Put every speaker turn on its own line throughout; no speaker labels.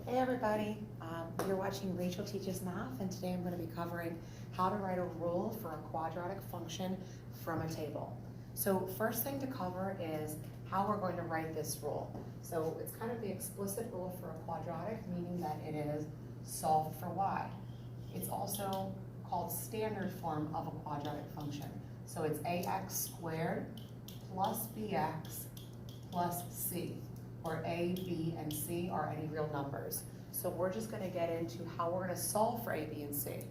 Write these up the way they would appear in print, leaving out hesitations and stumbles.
Hey everybody, you're watching Rachel Teaches Math, and today I'm going to be covering how to write a rule for a quadratic function from a table. So first thing to cover is how we're going to write this rule. So it's kind of the explicit rule for a quadratic, meaning that it is solved for y. It's also called standard form of a quadratic function. So it's ax squared plus bx plus c, where a, b, and c are any real numbers. So we're just going to get into how we're going to solve for a, b, and c.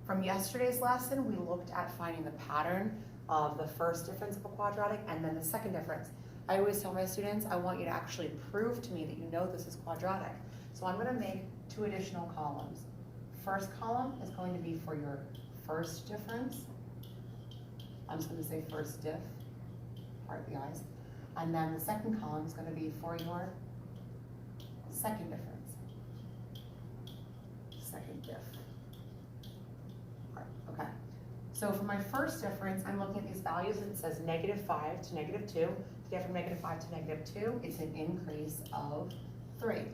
From yesterday's lesson, we looked at finding the pattern of the first difference of a quadratic and then the second difference. I always tell my students, I want you to actually prove to me that you know this is quadratic. So I'm going to make two additional columns. First column is going to be for your first difference. I'm just going to say first diff, part the i's. And then the second column is going to be for your second difference. Second diff. Okay. So for my first difference, I'm looking at these values and it says -5 to -2. To get from -5 to -2, it's an increase of 3.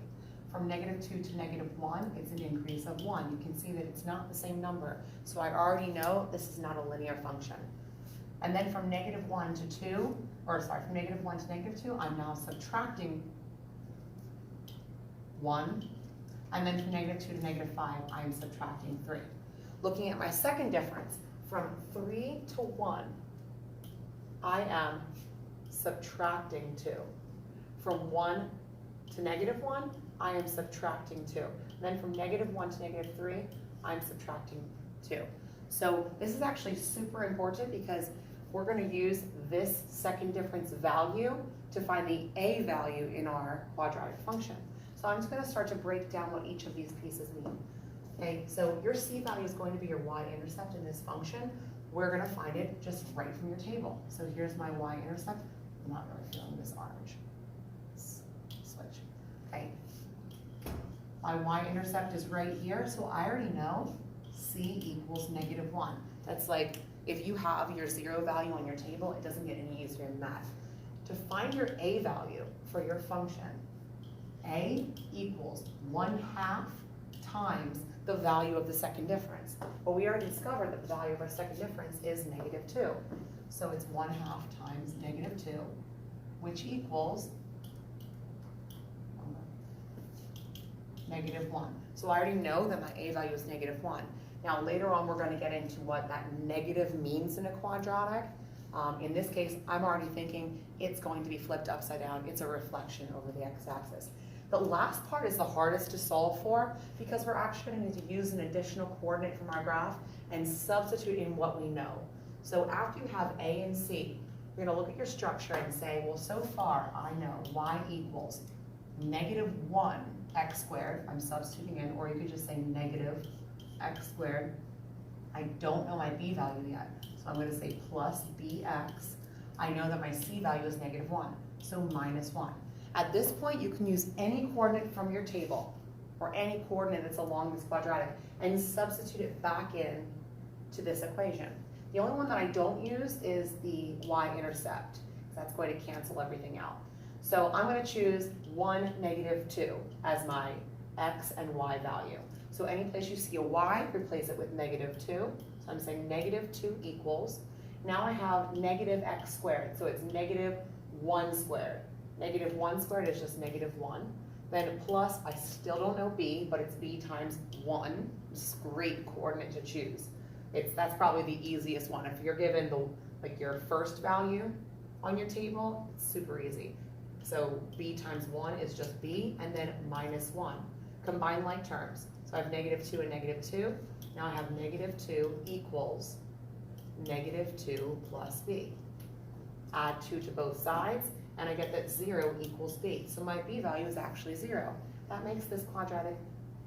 From -2 to -1, it's an increase of 1. You can see that it's not the same number. So I already know this is not a linear function. And then from -1 to 2, from -1 to -2, I'm now subtracting 1. And then from -2 to -5, I'm subtracting 3. Looking at my second difference, from 3 to 1, I am subtracting 2. From 1 to -1, I am subtracting 2. And then from -1 to -3, I'm subtracting 2. So this is actually super important because we're going to use this second difference value to find the a value in our quadratic function. So I'm just going to start to break down what each of these pieces mean. Okay, so your c value is going to be your y-intercept in this function. We're going to find it just right from your table. So here's my y-intercept. I'm not really feeling this orange. Switch. Okay. My y-intercept is right here, so I already know c equals -1. That's like, if you have your 0 value on your table, it doesn't get any easier than that. To find your a value for your function, a equals 1/2 times the value of the second difference. But we already discovered that the value of our second difference is -2. So it's 1/2 times -2, which equals -1. So I already know that my a value is -1. Now later on we're going to get into what that negative means in a quadratic. In this case, I'm already thinking it's going to be flipped upside down. It's a reflection over the x-axis. The last part is the hardest to solve for because we're actually going to need to use an additional coordinate from our graph and substitute in what we know. So after you have a and c, you're going to look at your structure and say, well, so far I know y equals -1 x squared. I'm substituting in, or you could just say negative x squared. I don't know my b value yet, so I'm going to say plus bx. I know that my c value is -1, so -1. At this point, you can use any coordinate from your table, or any coordinate that's along this quadratic, and substitute it back in to this equation. The only one that I don't use is the y-intercept, because that's going to cancel everything out. So I'm going to choose 1, -2 as my x and y value. So any place you see a y, replace it with -2. So I'm saying -2 equals. Now I have -x squared, so it's -1 squared. -1 squared is just -1. Then plus, I still don't know b, but it's b times 1. It's a great coordinate to choose. That's probably the easiest one. If you're given your first value on your table, it's super easy. So b times 1 is just b, and then -1. Combine like terms. So I have -2 and -2. Now I have -2 equals -2 plus b. Add 2 to both sides, and I get that 0 equals b. So my b value is actually 0. That makes this quadratic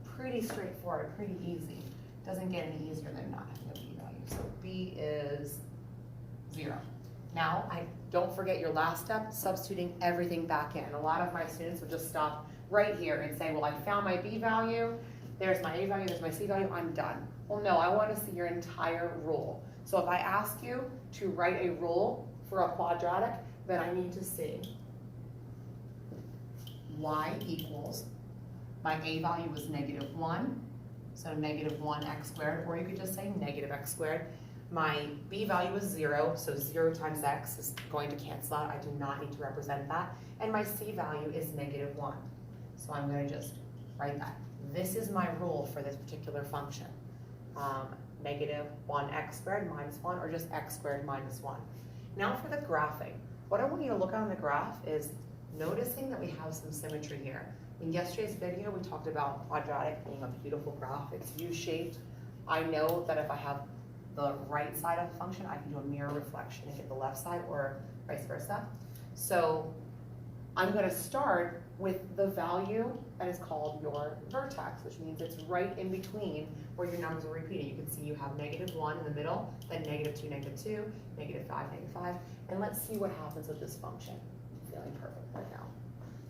pretty straightforward, pretty easy. Doesn't get any easier than not having a b value. So b is 0. Now, don't forget your last step, substituting everything back in. A lot of my students will just stop right here and say, well, I found my b value, there's my a value, there's my c value, I'm done. Well, no, I want to see your entire rule. So if I ask you to write a rule for a quadratic, then I need to see y equals My a value was -1, so -1x squared, or you could just say -x squared. My b value is 0, so 0 times x is going to cancel out. I do not need to represent that. And my c value is -1. So I'm going to just write that. This is my rule for this particular function. -1x squared minus 1, or just x squared minus 1. Now for the graphing. What I want you to look at on the graph is noticing that we have some symmetry here. In yesterday's video, we talked about quadratic being a beautiful graph. It's U-shaped. I know that if I have the right side of the function, I can do a mirror reflection and get the left side, or vice versa. So I'm going to start with the value that is called your vertex, which means it's right in between where your numbers are repeating. You can see you have -1 in the middle, then -2, -2, -5, -5, and let's see what happens with this function. I'm feeling perfect right now.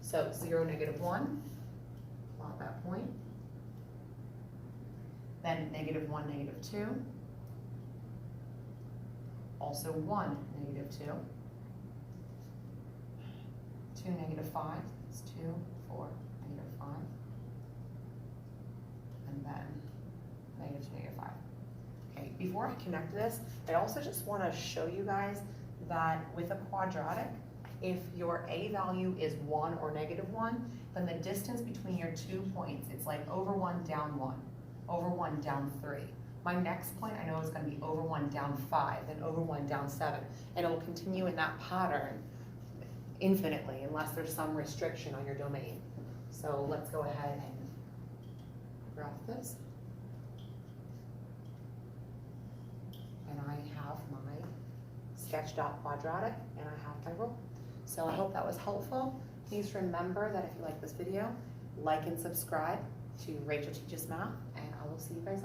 So 0, -1, plot that point. Then -1, -2, also 1, -2, 2, -5, it's 2, 4, -5, and then -2, -5. Okay, before I connect this, I also just want to show you guys that with a quadratic, if your a value is 1 or -1, then the distance between your 2 points, it's like over 1, down 1, over 1, down 3. My next point, I know is going to be over 1, down 5, then over 1, down 7, and it will continue in that pattern infinitely unless there's some restriction on your domain. So let's go ahead and graph this. And I have my sketched out quadratic, and I have my rule. So I hope that was helpful. Please remember that if you like this video, like and subscribe to Rachel Teaches Math, and I will see you guys later.